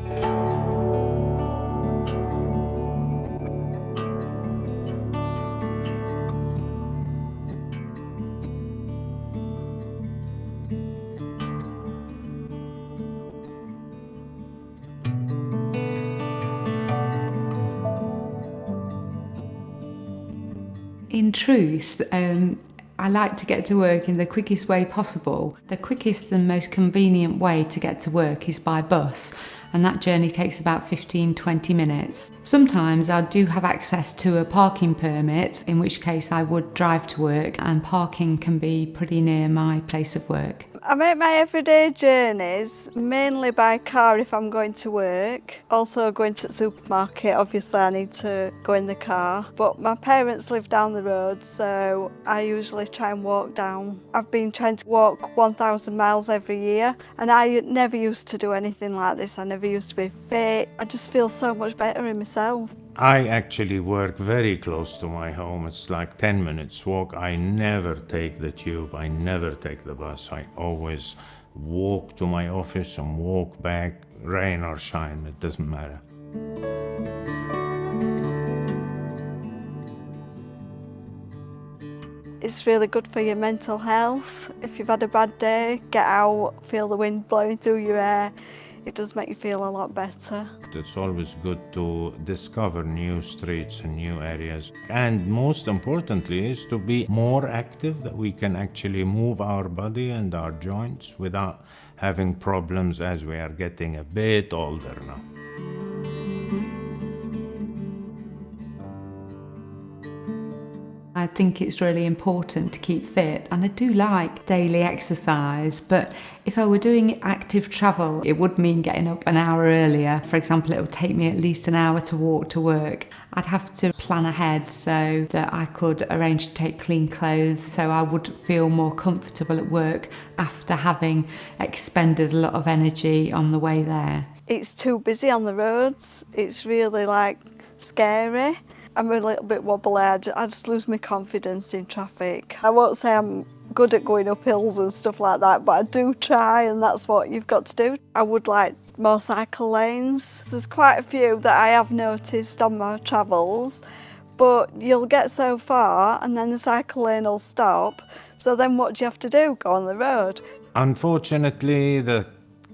In truth, I like to get to work in the quickest way possible. The quickest and most convenient way to get to work is by bus, and that journey takes about 15-20 minutes. Sometimes I do have access to a parking permit, in which case I would drive to work, and parking can be pretty near my place of work. I make my everyday journeys mainly by car if I'm going to work. Also going to the supermarket, obviously I need to go in the car. But my parents live down the road, so I usually try and walk down. I've been trying to walk 1,000 miles every year, and I never used to do anything like this. I never used to be fit. I just feel so much better in myself. I actually work very close to my home. It's like 10 minutes walk. I never take the tube. I never take the bus. I always walk to my office and walk back, rain or shine, it doesn't matter. It's really good for your mental health. If you've had a bad day, get out, feel the wind blowing through your hair. It does make you feel a lot better. It's always good to discover new streets and new areas. And most importantly is to be more active, that we can actually move our body and our joints without having problems as we are getting a bit older now. I think it's really important to keep fit, and I do like daily exercise, but if I were doing active travel, it would mean getting up an hour earlier. For example, it would take me at least an hour to walk to work. I'd have to plan ahead so that I could arrange to take clean clothes so I would feel more comfortable at work after having expended a lot of energy on the way there. It's too busy on the roads. It's really scary. I'm a little bit wobbly. I just lose my confidence in traffic. I won't say I'm good at going up hills and stuff like that, but I do try, and that's what you've got to do. I would like more cycle lanes. There's quite a few that I have noticed on my travels, but you'll get so far and then the cycle lane will stop. So then what do you have to do? Go on the road? Unfortunately, the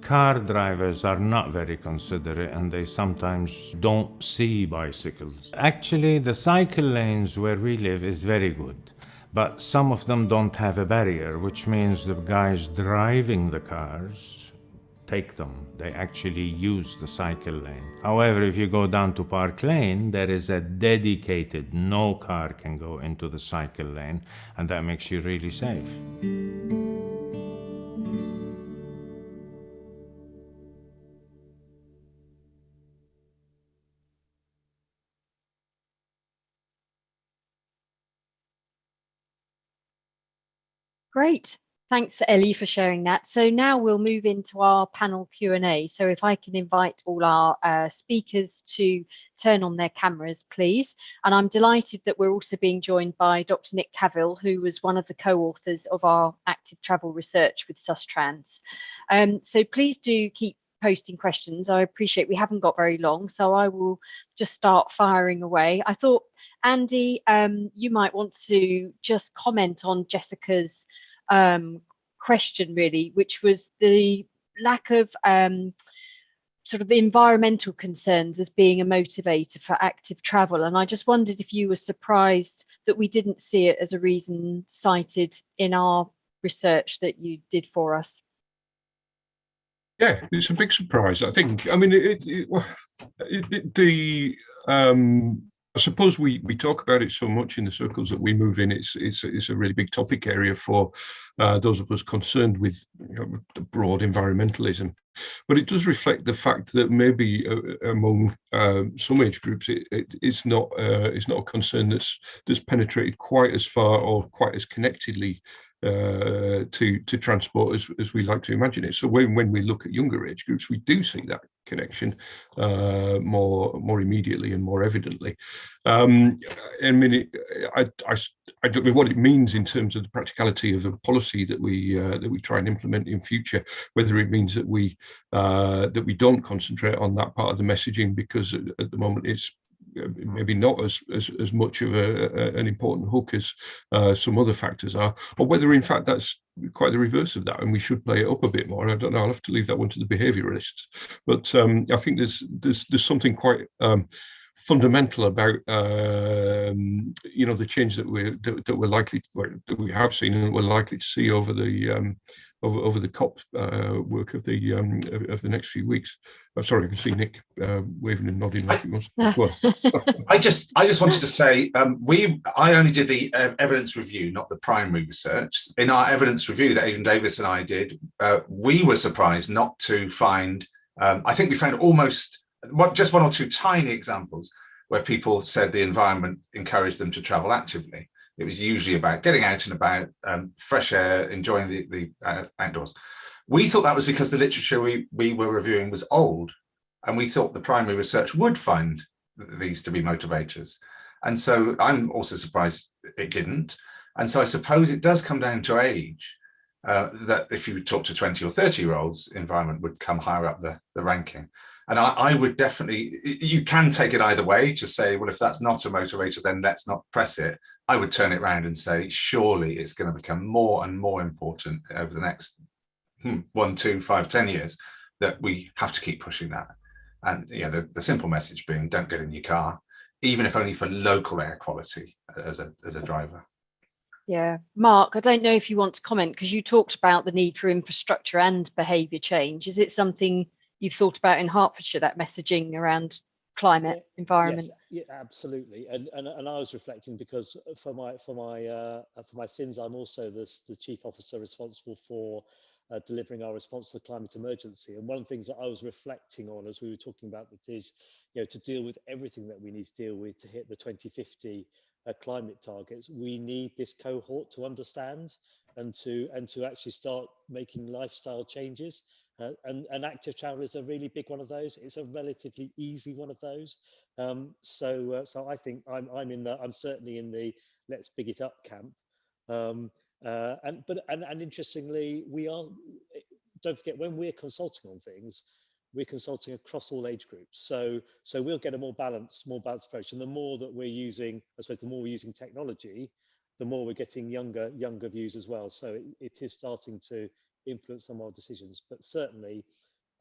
car drivers are not very considerate, and they sometimes don't see bicycles. Actually, the cycle lanes where we live is very good, but some of them don't have a barrier, which means the guys driving the cars take them. They actually use the cycle lane. However, if you go down to Park Lane, there is a dedicated, no car can go into the cycle lane, and that makes you really safe. Great. Thanks, Ellie, for sharing that. So now we'll move into our panel Q&A. So if I can invite all our speakers to turn on their cameras, please. And I'm delighted that we're also being joined by Dr. Nick Cavill, who was one of the co-authors of our active travel research with Sustrans. So please do keep posting questions. I appreciate we haven't got very long, so I will just start firing away. I thought, Andy, you might want to just comment on Jessica's question, really, which was the lack of sort of the environmental concerns as being a motivator for active travel. And I just wondered if you were surprised that we didn't see it as a reason cited in our research that you did for us. Yeah, it's a big surprise, I think. I mean, I suppose we talk about it so much in the circles that we move in. It's a really big topic area for those of us concerned with the broad environmentalism. But it does reflect the fact that maybe among some age groups, it's not a concern that's penetrated quite as far or quite as connectedly to transport as we like to imagine it. So when we look at younger age groups, we do see that connection more immediately and more evidently. I mean, I don't know what it means in terms of the practicality of the policy that we try and implement in future. Whether it means that we don't concentrate on that part of the messaging because at the moment it's maybe not as much of an important hook as some other factors are, or whether in fact that's quite the reverse of that and we should play it up a bit more. I don't know, I'll have to leave that one to the behavioralists, but I think there's something quite fundamental about the change that we have seen and we're likely to see over the over the COP work of the next few weeks. I'm sorry, I can see Nick waving and nodding like he wants to. Well. I just wanted to say I only did the evidence review, not the primary research. In our evidence review that Aidan Davis and I did, we were surprised not to find. I think we found just one or two tiny examples where people said the environment encouraged them to travel actively. It was usually about getting out and about, fresh air, enjoying the outdoors. We thought that was because the literature we were reviewing was old, and we thought the primary research would find these to be motivators. And so I'm also surprised it didn't. And so I suppose it does come down to age, that if you talk to 20 or 30-year-olds, environment would come higher up the ranking. And I would definitely, you can take it either way to say, well, if that's not a motivator, then let's not press it. I would turn it around and say, surely it's going to become more and more important over the next 1, 2, 5, 10 years that we have to keep pushing that. And the simple message being, don't get in your car, even if only for local air quality as a driver. Yeah, Mark, I don't know if you want to comment, because you talked about the need for infrastructure and behaviour change. Is it something you've thought about in Hertfordshire, that messaging around climate, environment? Yes, yeah, absolutely. And I was reflecting because for my sins, I'm also the chief officer responsible for delivering our response to the climate emergency. And one of the things that I was reflecting on as we were talking about this is, to deal with everything that we need to deal with to hit the 2050 climate targets, we need this cohort to understand and to actually start making lifestyle changes. And active travel is a really big one of those. It's a relatively easy one of those. So I think I'm certainly in the let's big it up camp. And interestingly, don't forget, when we're consulting on things, we're consulting across all age groups. So we'll get a more balanced approach. And the more that we're using, I suppose, the more we're using technology, the more we're getting younger views as well. So it is starting to influence some of our decisions. But certainly,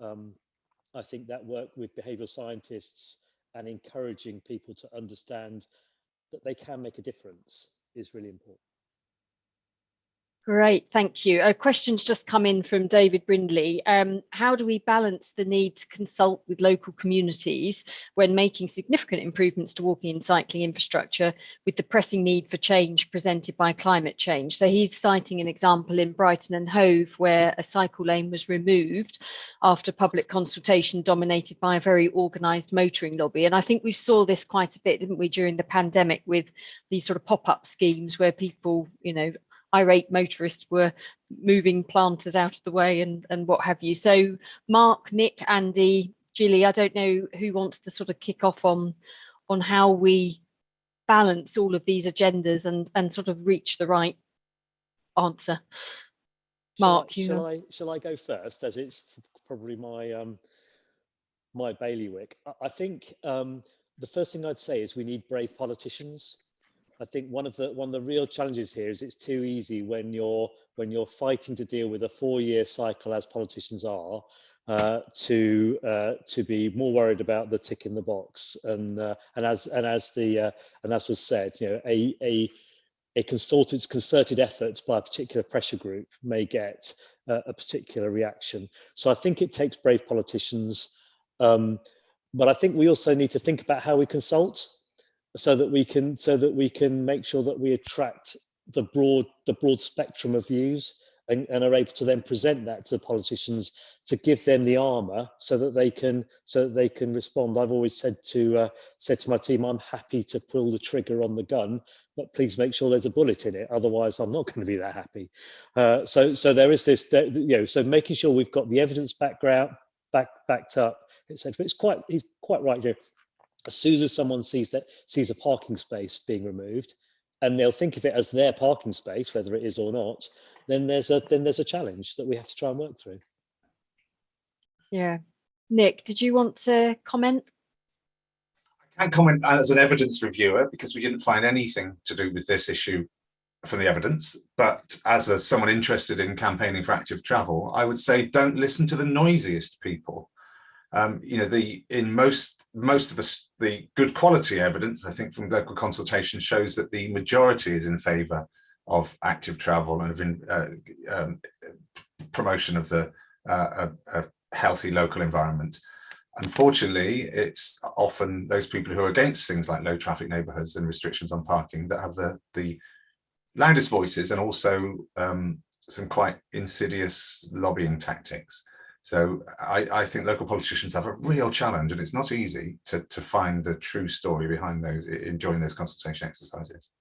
I think that work with behavioural scientists and encouraging people to understand that they can make a difference is really important. Great, thank you. A question's just come in from David Brindley. How do we balance the need to consult with local communities when making significant improvements to walking and cycling infrastructure with the pressing need for change presented by climate change? So he's citing an example in Brighton and Hove where a cycle lane was removed after public consultation dominated by a very organised motoring lobby. And I think we saw this quite a bit, didn't we, during the pandemic with these sort of pop-up schemes where people, irate motorists were moving planters out of the way and what have you. So Mark, Nick, Andy, Julie, I don't know who wants to sort of kick off on how we balance all of these agendas and sort of reach the right answer. Mark, shall I go first, as it's probably my bailiwick? I think the first thing I'd say is we need brave politicians. I think one of the real challenges here is it's too easy when you're fighting to deal with a 4-year cycle, as politicians are, to be more worried about the tick in the box. And as was said, a concerted effort by a particular pressure group may get a particular reaction. So I think it takes brave politicians, but I think we also need to think about how we consult, so that we can make sure that we attract the broad spectrum of views and are able to then present that to politicians to give them the armour so that they can respond. I've always said to my team, I'm happy to pull the trigger on the gun, but please make sure there's a bullet in it. Otherwise, I'm not going to be that happy. So there is this, so making sure we've got the evidence backed up, etc. But he's quite right. As soon as someone sees a parking space being removed, and they'll think of it as their parking space, whether it is or not, then there's a challenge that we have to try and work through. Yeah, Nick, did you want to comment? I can't comment as an evidence reviewer because we didn't find anything to do with this issue from the evidence. But as someone interested in campaigning for active travel, I would say don't listen to the noisiest people. In most of the good quality evidence, I think from local consultation, shows that the majority is in favour of active travel and of promotion of the a healthy local environment. Unfortunately, it's often those people who are against things like low traffic neighbourhoods and restrictions on parking that have the loudest voices, and also some quite insidious lobbying tactics. So I think local politicians have a real challenge, and it's not easy to find the true story behind those during those consultation exercises.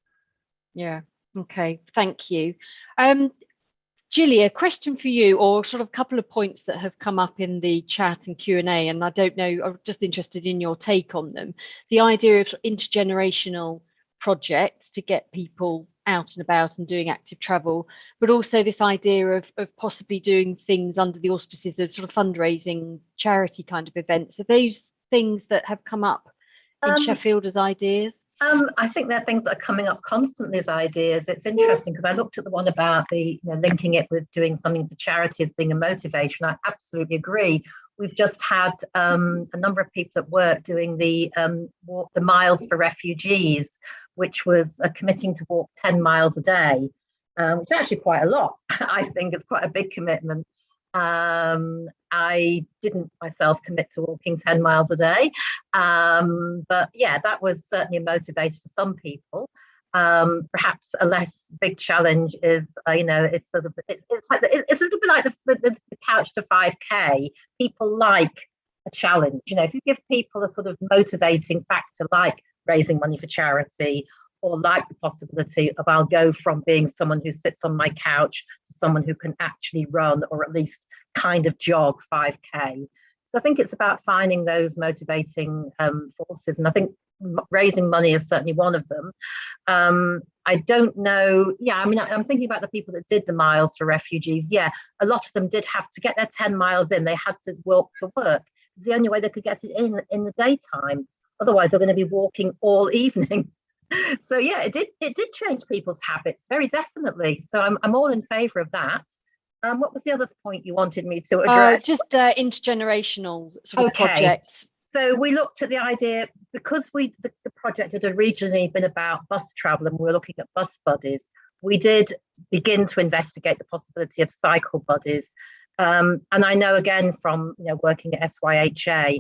Yeah, okay, thank you. Gilly, a question for you, or sort of a couple of points that have come up in the chat and Q&A, and I don't know, I'm just interested in your take on them. The idea of intergenerational projects to get people out and about and doing active travel, but also this idea of possibly doing things under the auspices of sort of fundraising, charity kind of events. Are those things that have come up in Sheffield as ideas? I think there are things that are coming up constantly as ideas. It's interesting because I looked at the one about the linking it with doing something for charity as being a motivator, and I absolutely agree. We've just had a number of people at work doing the miles for refugees, which was committing to walk 10 miles a day, which is actually quite a lot. I think it's quite a big commitment. I didn't myself commit to walking 10 miles a day, but yeah, that was certainly a motivator for some people. Perhaps a less big challenge is, it's sort of it's a little bit like the couch to 5K. People like a challenge. If you give people a sort of motivating factor like raising money for charity, or like the possibility of I'll go from being someone who sits on my couch to someone who can actually run or at least kind of jog 5K. So I think it's about finding those motivating forces. And I think raising money is certainly one of them. I don't know. Yeah, I mean, I'm thinking about the people that did the miles for refugees. Yeah, a lot of them did have to get their 10 miles in. They had to walk to work. It's the only way they could get it in the daytime. Otherwise, they're going to be walking all evening. So yeah, it did change people's habits very definitely. So I'm all in favour of that. What was the other point you wanted me to address? Just intergenerational sort of projects. So we looked at the idea, because the project had originally been about bus travel and we were looking at bus buddies. We did begin to investigate the possibility of cycle buddies. And I know again from working at SYHA,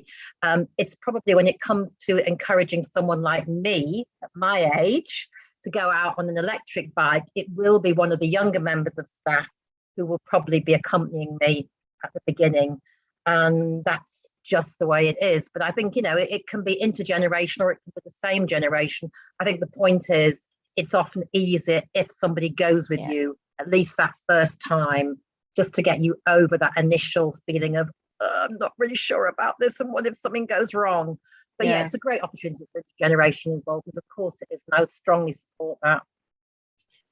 it's probably when it comes to encouraging someone like me at my age to go out on an electric bike, it will be one of the younger members of staff who will probably be accompanying me at the beginning. And that's just the way it is. But I think, it can be intergenerational or it can be the same generation. I think the point is it's often easier if somebody goes with you at least that first time, just to get you over that initial feeling of, I'm not really sure about this, and what if something goes wrong? But yeah, it's a great opportunity for intergenerational involvement. Of course it is, and I would strongly support that.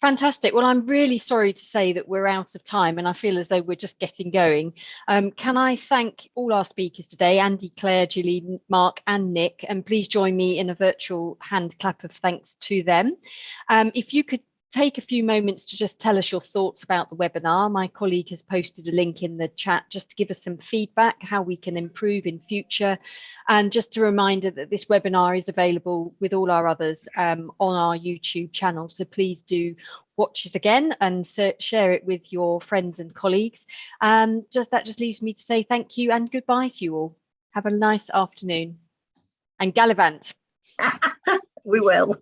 Fantastic. Well, I'm really sorry to say that we're out of time, and I feel as though we're just getting going. Can I thank all our speakers today, Andy, Claire, Julie, Mark and Nick, and please join me in a virtual hand clap of thanks to them. If you could take a few moments to just tell us your thoughts about the webinar. My colleague has posted a link in the chat just to give us some feedback, how we can improve in future. And just a reminder that this webinar is available with all our others on our YouTube channel. So please do watch it again and share it with your friends and colleagues. That just leaves me to say thank you and goodbye to you all. Have a nice afternoon and gallivant. We will.